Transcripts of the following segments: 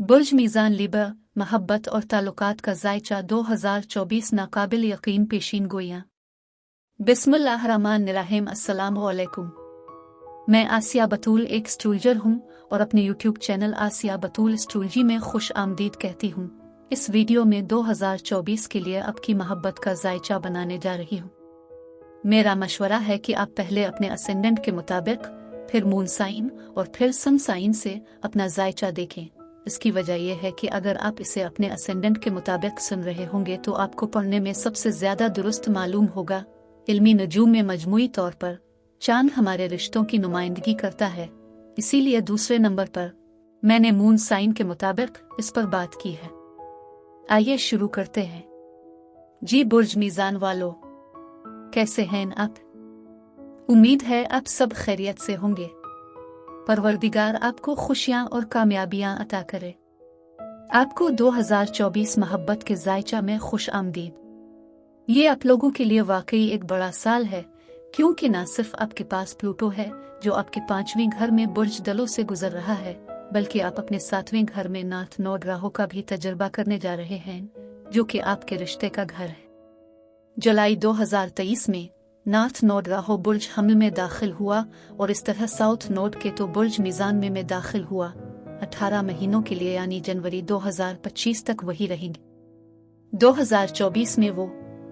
बुर्ज मीज़ान Libre, मोहब्बत और ताल्लुकात का जायचा 2024 नाकाबिल यकीन पेशीन गोइयाँ। बिस्मिल्लाहिर्रहमानिर्रहीम। अस्सलामु अलैकुम। मैं आसिया बतूल एक एस्ट्रोलॉजर हूँ और अपने यूट्यूब चैनल आसिया बतूल एस्ट्रोलॉजी में खुश आमदीद कहती हूँ। इस वीडियो में 2024 के लिए आपकी मोहब्बत का जायचा बनाने जा रही हूँ। मेरा मशवरा है कि आप पहले अपने असेंडेंट के मुताबिक, फिर मून साइन और फिर सन साइन से अपना जायचा देखें। इसकी वजह यह है कि अगर आप इसे अपने असेंडेंट के मुताबिक सुन रहे होंगे तो आपको पढ़ने में सबसे ज्यादा दुरुस्त मालूम होगा। इल्मी नजूम में मजमूई तौर पर चांद हमारे रिश्तों की नुमाइंदगी करता है, इसीलिए दूसरे नंबर पर मैंने मून साइन के मुताबिक इस पर बात की है। आइए शुरू करते हैं। जी बुर्ज मीज़ान वालों, कैसे हैं आप? उम्मीद है आप सब खैरियत से होंगे। परवरदिगार आपको खुशियां और कामयाबियां अता करे। आपको 2024 मोहब्बत के जायचा में खुश आमदीद। ये आप लोगों के लिए वाकई एक बड़ा साल है, क्योंकि न सिर्फ आपके पास प्लूटो है जो आपके 5वें घर में बुर्ज दलों से गुजर रहा है, बल्कि आप अपने 7वें घर में नॉर्थ नोड राहु का भी तजुर्बा करने जा रहे हैं, जो कि आपके रिश्ते का घर है। जुलाई 2023 में नॉर्थ नोड राहु बुर्ज हमल में दाखिल हुआ और इस तरह साउथ नोड के तो बुर्ज मीज़ान में दाखिल हुआ। 18 महीनों के लिए यानी जनवरी 2025 तक वही रहेंगे। 2024 में वो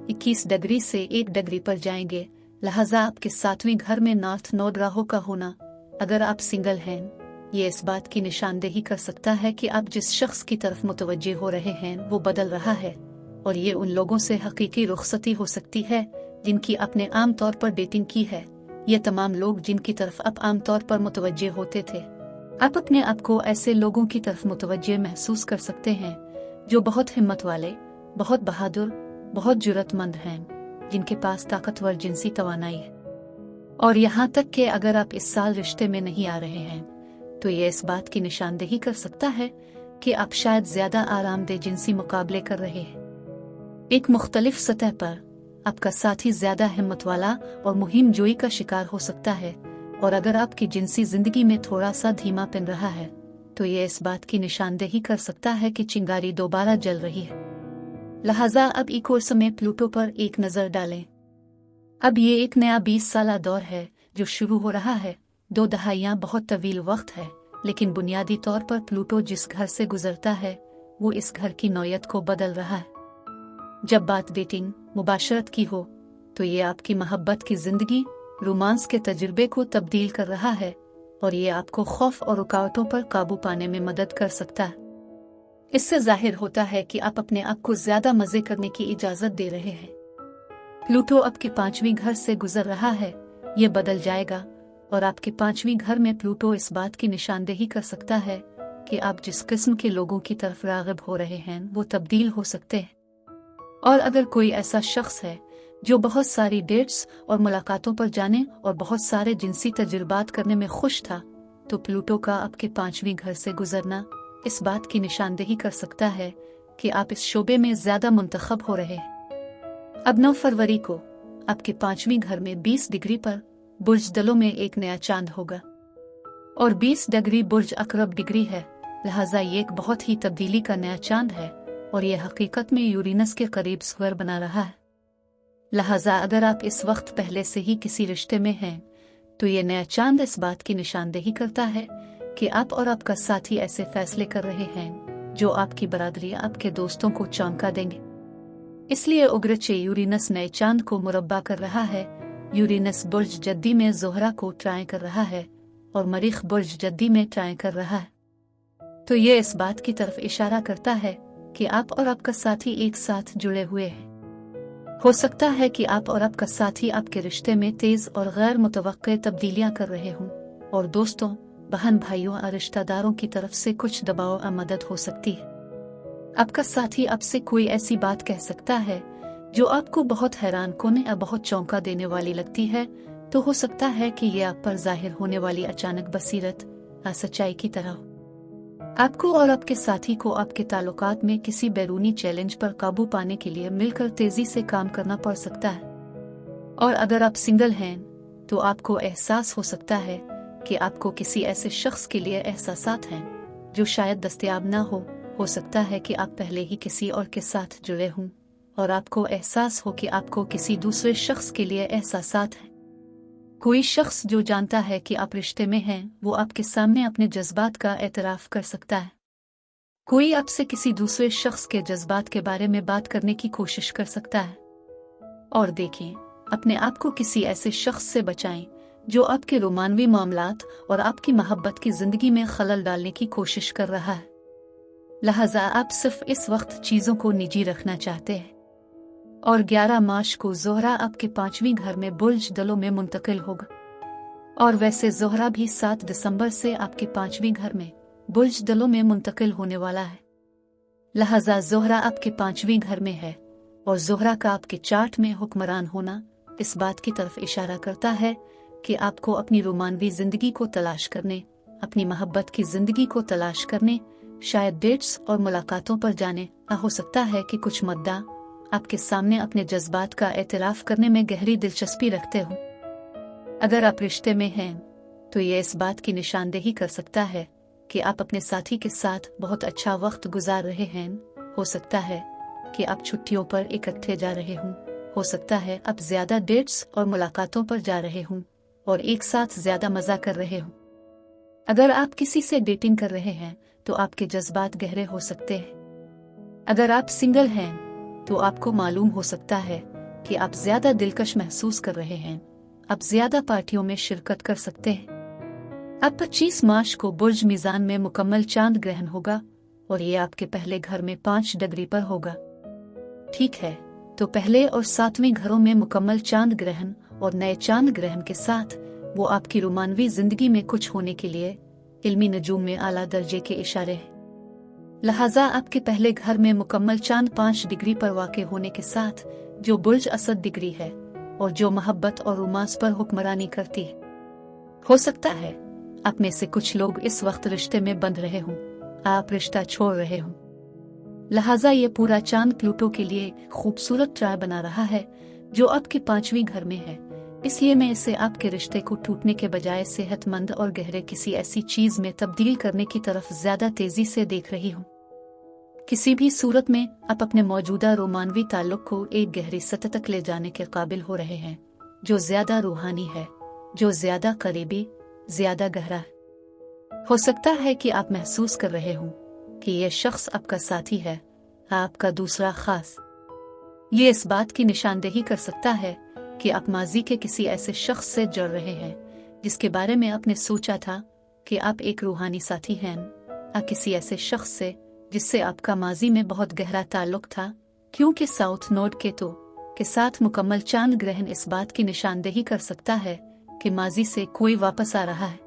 21 डिग्री से 1 डिग्री पर जाएंगे। लिहाजा आपके 7वें घर में नॉर्थ नोड राहु का होना, अगर आप सिंगल हैं, ये इस बात की निशानदेही कर सकता है कि आप जिस शख्स की तरफ मुतवज्जे हो रहे हैं वो बदल रहा है, और ये उन लोगों से हकीकी रुखसती हो सकती है जिनकी आपने आम तौर पर डेटिंग की है। ये तमाम लोग जिनकी तरफ आप आम तौर पर मुतवज्जे होते थे, आप अपने आप को ऐसे लोगों की तरफ मुतवज्जे महसूस कर सकते हैं जो बहुत हिम्मत वाले, बहुत बहादुर, बहुत जुर्रतमंद हैं, जिनके पास ताकतवर जिनसी तवानाई है। और यहाँ तक कि अगर आप इस साल रिश्ते में नहीं आ रहे हैं तो ये इस बात की निशानदेही कर सकता है कि आप शायद ज्यादा आरामदेह जिनसी मुकाबले कर रहे हैं। एक मुख्तलिफ सतह पर आपका साथी ज्यादा हिम्मत वाला और मुहिम जोई का शिकार हो सकता है, और अगर आपकी जिनसी जिंदगी में थोड़ा सा धीमापन रहा है तो ये इस बात की निशानदेही कर सकता है कि चिंगारी दोबारा जल रही है। लिहाजा अब इकोर्स में प्लूटो पर एक नजर डालें। अब ये एक नया 20 साला दौर है जो शुरू हो रहा है। 2 दहाइयां बहुत तवील वक्त है, लेकिन बुनियादी तौर पर प्लूटो जिस घर से गुजरता है वो इस घर की नौयत को बदल रहा है। जब बात डेटिंग, मुबाशरत की हो तो ये आपकी मोहब्बत की जिंदगी, रोमांस के तजुर्बे को तब्दील कर रहा है, और ये आपको खौफ और रुकावटों पर काबू पाने में मदद कर सकता है। इससे जाहिर होता है कि आप अपने आप को ज्यादा मजे करने की इजाजत दे रहे हैं। प्लूटो आपके 5वें घर से गुजर रहा है, ये बदल जाएगा, और आपके 5वें घर में प्लूटो इस बात की निशानदेही कर सकता है कि आप जिस किस्म के लोगों की तरफ राग़िब हो रहे हैं वो तब्दील हो सकते हैं। और अगर कोई ऐसा शख्स है जो बहुत सारी डेट्स और मुलाकातों पर जाने और बहुत सारे जिनसी तजुर्बात करने में खुश था, तो प्लूटो का आपके 5वें घर से गुजरना इस बात की निशानदेही कर सकता है कि आप इस शोबे में ज्यादा मुंतखब हो रहे हैं। अब 9 फरवरी को आपके 5वें घर में 20 डिग्री पर बुर्ज दलों में एक नया चांद होगा, और 20 डिग्री बुर्ज अकरब डिग्री है। लिहाजा ये एक बहुत ही तब्दीली का नया चांद है, और यह हकीकत में यूरेनस के करीब स्क्वायर बना रहा है। लिहाजा अगर आप इस वक्त पहले से ही किसी रिश्ते में हैं तो ये नया चांद इस बात की निशानदेही करता है कि आप और आपका साथी ऐसे फैसले कर रहे हैं जो आपकी बरादरी, आपके दोस्तों को चौंका देंगे। इसलिए उग्रचे यूरेनस नए चांद को मुरब्बा कर रहा है। यूरेनस बुर्ज जद्दी में ज़ोहरा को ट्राई कर रहा है और मरीख बुर्ज जद्दी में ट्राई कर रहा है, तो ये इस बात की तरफ इशारा करता है कि आप और आपका साथी एक साथ जुड़े हुए हैं। हो सकता है कि आप और आपका साथी आपके रिश्ते में तेज और गैर मुतवक्के तब्दीलियां कर रहे हों, और दोस्तों, बहन भाइयों और रिश्तेदारों की तरफ से कुछ दबाव और मदद हो सकती है। आपका साथी आपसे कोई ऐसी बात कह सकता है जो आपको बहुत हैरान कोने या बहुत चौंका देने वाली लगती है, तो हो सकता है कि ये आप पर जाहिर होने वाली अचानक बसीरत या सच्चाई की तरह आपको और आपके साथी को आपके ताल्लुकात में किसी बैरूनी चैलेंज पर काबू पाने के लिए मिलकर तेजी से काम करना पड़ सकता है। और अगर आप सिंगल हैं तो आपको एहसास हो सकता है कि आपको किसी ऐसे शख्स के लिए एहसासात हैं जो शायद दस्तयाब ना हो सकता है कि आप पहले ही किसी और के साथ जुड़े हों और आपको एहसास हो कि आपको किसी दूसरे शख्स के लिए एहसासात हैं। कोई शख्स जो जानता है कि आप रिश्ते में हैं, वो आपके सामने अपने जज्बात का एतराफ़ कर सकता है। कोई आपसे किसी दूसरे शख्स के जज्बात के बारे में बात करने की कोशिश कर सकता है। और देखें, अपने आप को किसी ऐसे शख्स से बचाएं जो आपके रोमानवी मामलात और आपकी मोहब्बत की जिंदगी में खलल डालने की कोशिश कर रहा है। लिहाजा आप सिर्फ इस वक्त चीज़ों को निजी रखना चाहते हैं। और 11 मार्च को ज़ोहरा आपके 5वीं घर में बुर्ज दलों में मुंतकिल होगा। और वैसे ज़ोहरा भी 7 दिसंबर से आपके 5वीं घर में बुर्ज दलों में मुंतकिल होने वाला है। लिहाजा ज़ोहरा आपके 5वीं घर में है और ज़ोहरा का आपके चार्ट में हुक्मरान होना इस बात की तरफ इशारा करता है कि आपको अपनी रोमानवी जिंदगी को तलाश करने, अपनी मोहब्बत की जिंदगी को तलाश करने, शायद डेट्स और मुलाकातों पर जाने। हो सकता है कि कुछ मुद्दा आपके सामने अपने जज्बात का एतराफ़ करने में गहरी दिलचस्पी रखते हो। अगर आप रिश्ते में हैं तो ये इस बात की निशानदेही कर सकता है कि आप अपने साथी के साथ बहुत अच्छा वक्त गुजार रहे हैं। हो सकता है कि आप छुट्टियों पर इकट्ठे जा रहे हों। हो सकता है आप ज्यादा डेट्स और मुलाकातों पर जा रहे हों और एक साथ ज्यादा मजा कर रहे हों। अगर आप किसी से डेटिंग कर रहे हैं तो आपके जज्बात गहरे हो सकते हैं। अगर आप सिंगल हैं तो आपको मालूम हो सकता है कि आप ज्यादा दिलकश महसूस कर रहे हैं। आप ज्यादा पार्टियों में शिरकत कर सकते हैं। अब 25 मार्च को बुर्ज मीज़ान में मुकम्मल चांद ग्रहण होगा और ये आपके पहले घर में 5 डिग्री पर होगा। ठीक है, तो पहले और 7वें घरों में मुकम्मल चांद ग्रहण और नए चांद ग्रहण के साथ वो आपकी रोमानवी जिंदगी में कुछ होने के लिए इल्मी नजूम में आला दर्जे के इशारे हैं। लिहाजा आपके पहले घर में मुकम्मल चांद 5 डिग्री पर वाक़े होने के साथ जो बुर्ज असद डिग्री है और जो मोहब्बत और रोमांस पर हुक्मरानी करती है। हो सकता है आप में से कुछ लोग इस वक्त रिश्ते में बंध रहे हों, आप रिश्ता छोड़ रहे हों। लिहाजा ये पूरा चांद प्लूटो के लिए खूबसूरत ट्राय बना रहा है जो आपके 5वीं घर में है। इसलिए मैं इसे आपके रिश्ते को टूटने के बजाय सेहतमंद और गहरे किसी ऐसी चीज में तब्दील करने की तरफ ज्यादा तेजी से देख रही हूँ। किसी भी सूरत में आप अपने मौजूदा रोमानवी ताल्लुक को एक गहरी सतह तक ले जाने के काबिल हो रहे हैं जो ज्यादा रूहानी है, जो ज्यादा करीबी, ज्यादा गहरा है। हो सकता है कि आप महसूस कर रहे हों कि यह शख्स आपका साथी है, आपका दूसरा खास। ये इस बात की निशानदेही कर सकता है कि आप माजी के किसी ऐसे शख्स से जुड़ रहे हैं जिसके बारे में आपने सोचा था कि आप एक रूहानी साथी हैं, या किसी ऐसे शख्स से जिससे आपका माजी में बहुत गहरा ताल्लुक था। क्योंकि साउथ नोड केतु के साथ मुकम्मल चांद ग्रहण इस बात की निशानदेही कर सकता है कि माजी से कोई वापस आ रहा है।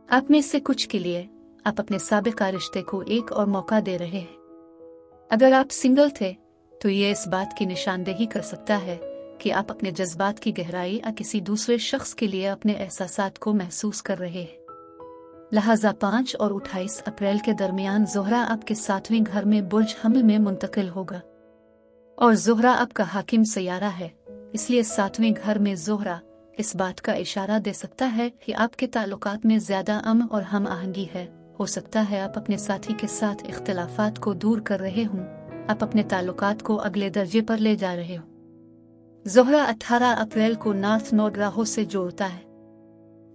आप में से कुछ के लिए आप अपने साबिका रिश्ते को एक और मौका दे रहे हैं। अगर आप सिंगल थे तो ये इस बात की निशानदेही कर सकता है कि आप अपने जज्बात की गहराई या किसी दूसरे शख्स के लिए अपने एहसासात को महसूस कर रहे हैं। लिहाजा 5 और 28 अप्रैल के दरमियान ज़ोहरा आपके 7वें घर में बुर्ज हमल में मुंतकिल होगा और ज़ोहरा आपका हाकिम सयारा है। इसलिए 7वें घर में ज़ोहरा इस बात का इशारा दे सकता है कि आपके ताल्लुकात में ज्यादा अमन और हम आहंगी है। हो सकता है आप अपने साथी के साथ इख्तिलाफात को दूर कर रहे हों, आप अपने ताल्लुकात को अगले दर्जे पर ले जा रहे हो। ज़ोहरा 18 अप्रैल को नॉर्थ नोड राहु से जोड़ता है।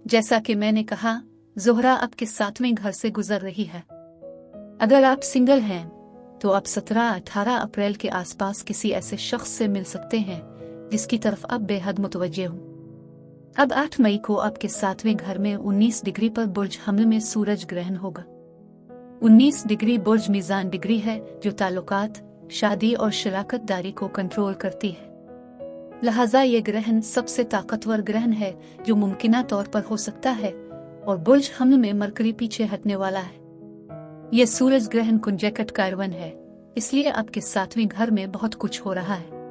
जैसा कि मैंने कहा, ज़ोहरा आपके 7वें घर से गुजर रही है। अगर आप सिंगल हैं तो आप 17-18 अप्रैल के आसपास किसी ऐसे शख्स से मिल सकते हैं जिसकी तरफ आप बेहद मुतवज्जे हो। अब 8 मई को आपके 7वें घर में 19 डिग्री पर बुर्ज हमल में सूरज ग्रहण होगा। 19 डिग्री बुर्ज मीज़ान डिग्री है जो ताल्लुकात, शादी और शराकत दारी को कंट्रोल करती है। लिहाजा ये ग्रहण सबसे ताकतवर ग्रहण है जो मुमकिना तौर पर हो सकता है और बुर्ज हमल में मरकरी पीछे हटने वाला है। यह सूरज ग्रहण कुंजकट कारवन है, इसलिए आपके 7वें घर में बहुत कुछ हो रहा है।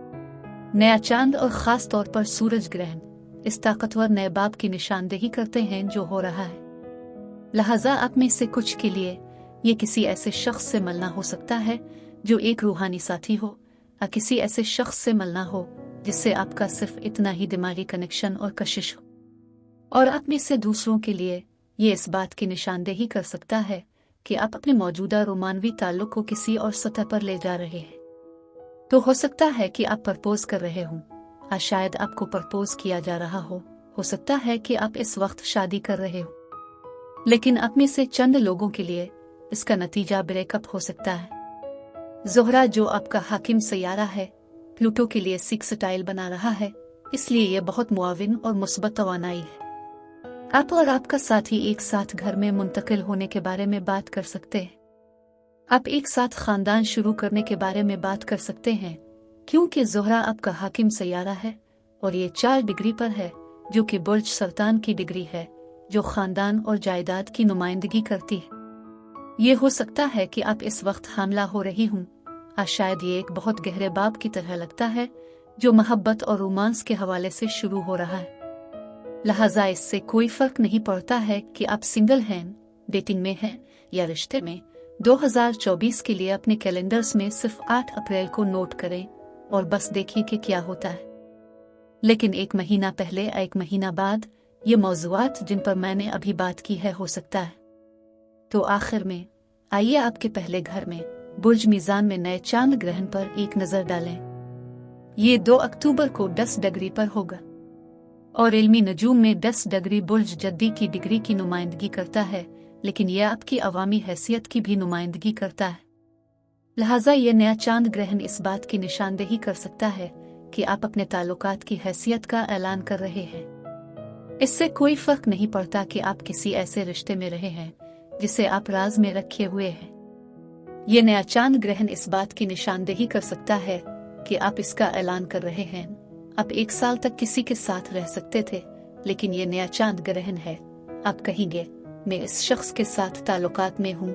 नया चांद और खास तौर पर सूरज ग्रहण इस ताकतवर नए बाब की निशानदेही करते हैं जो हो रहा है। लिहाजा आप में से कुछ के लिए ये किसी ऐसे शख्स से मिलना हो सकता है जो एक रूहानी साथी हो, या किसी ऐसे शख्स से मिलना हो जिससे आपका सिर्फ इतना ही दिमागी कनेक्शन और कशिश हो। और आप में से दूसरों के लिए ये इस बात की निशानदेही कर सकता है कि आप अपने मौजूदा रोमानवी ताल्लुक को किसी और सतह पर ले जा रहे हैं। तो हो सकता है कि आप प्रपोज कर रहे हों, या शायद आपको प्रपोज किया जा रहा हो सकता है कि आप इस वक्त शादी कर रहे हो। लेकिन आप में से चंद लोगों के लिए इसका नतीजा ब्रेकअप हो सकता है। ज़ोहरा जो आपका हाकिम सैयारा है, प्लूटो के लिए सेक्सटाइल बना रहा है, इसलिए यह बहुत मुआविन और मुस्बत तवानाई है। आप और आपका साथी एक साथ घर में मुंतकिल होने के बारे में बात कर सकते हैं। आप एक साथ खानदान शुरू करने के बारे में बात कर सकते हैं, क्योंकि ज़ोहरा आपका हाकिम सैयारा है और ये 4 डिग्री पर है, जो कि बुर्ज सरतान की डिग्री है, जो खानदान और जायदाद की नुमाइंदगी करती है। ये हो सकता है कि आप इस वक्त हामला हो रही हूँ, या शायद ये एक बहुत गहरे बाब की तरह लगता है जो मोहब्बत और रोमांस के हवाले से शुरू हो रहा है। लिहाजा इससे कोई फर्क नहीं पड़ता है कि आप सिंगल हैं, डेटिंग में हैं या रिश्ते में। 2024 के लिए अपने कैलेंडर्स में सिर्फ 8 अप्रैल को नोट करें और बस देखिए कि क्या होता है। लेकिन 1 महीना पहले या 1 महीना बाद ये मौज़ूआत जिन पर मैंने अभी बात की है हो सकता है। तो आखिर में आइए आपके पहले घर में बुर्ज मीज़ान में नए चांद ग्रहण पर एक नज़र डालें। ये 2 अक्टूबर को 10 डिग्री पर होगा और इल्मी नजूम में 10 डिग्री बुर्ज जद्दी की डिग्री की नुमाइंदगी करता है, लेकिन यह आपकी अवामी हैसियत की भी नुमाइंदगी करता है। लिहाजा यह नया चांद ग्रहण इस बात की निशानदेही कर सकता है कि आप अपने ताल्लुकात की हैसियत का ऐलान कर रहे हैं। इससे कोई फर्क नहीं पड़ता कि आप किसी ऐसे रिश्ते में रहे हैं जिसे आप राज में रखे हुए हैं। ये नया चांद ग्रहण इस बात की निशानदेही कर सकता है कि आप इसका ऐलान कर रहे हैं। आप 1 साल तक किसी के साथ रह सकते थे, लेकिन ये नया चांद ग्रहण है। आप कहेंगे मैं इस शख्स के साथ ताल्लुकात में हूँ,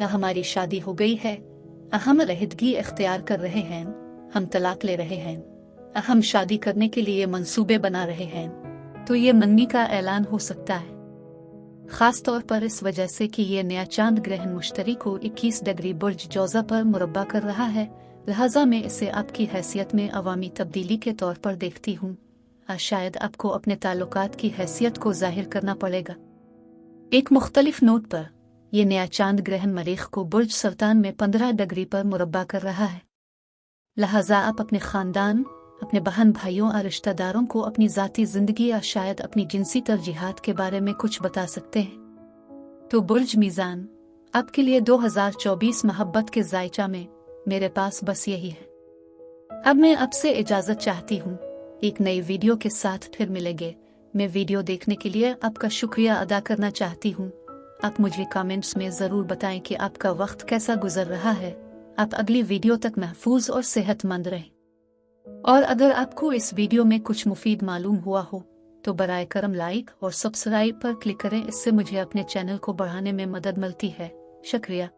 या हमारी शादी हो गई है, या हम अलहदगी इख्तियार कर रहे हैं, हम तलाक ले रहे हैं, या हम शादी करने के लिए मंसूबे बना रहे हैं। तो ये मंगनी का ऐलान हो सकता है, खास तौर पर इस वजह से कि ये नया चांद ग्रहण मुश्तरी को 21 डिग्री बुर्ज जौज़ा पर मुरब्बा कर रहा है। लिहाजा मैं इसे आपकी हैसियत में अवामी तब्दीली के तौर पर देखती हूँ, या शायद आपको अपने ताल्लुकात की हैसियत को जाहिर करना पड़ेगा। एक मुख्तलिफ नोट पर यह नया चांद ग्रहण मरीख को बुर्ज सरतान में 15 डिग्री पर मुरब्बा कर रहा है। लिहाजा आप अपने खानदान, अपने बहन भाइयों और रिश्तेदारों को अपनी ज़ाती ज़िंदगी या शायद अपनी जिनसी तरजीहात के बारे में कुछ बता सकते हैं। तो बुर्ज मीज़ान, आपके लिए 2024 मोहब्बत के जायचा में मेरे पास बस यही है। अब मैं आपसे इजाज़त चाहती हूँ। एक नई वीडियो के साथ फिर मिलेंगे। मैं वीडियो देखने के लिए आपका शुक्रिया अदा करना चाहती हूँ। आप मुझे कमेंट्स में ज़रूर बताएं कि आपका वक्त कैसा गुजर रहा है। आप अगली वीडियो तक महफूज और सेहतमंद रहें। और अगर आपको इस वीडियो में कुछ मुफीद मालूम हुआ हो तो बराए करम लाइक और सब्सक्राइब पर क्लिक करें। इससे मुझे अपने चैनल को बढ़ाने में मदद मिलती है। शुक्रिया।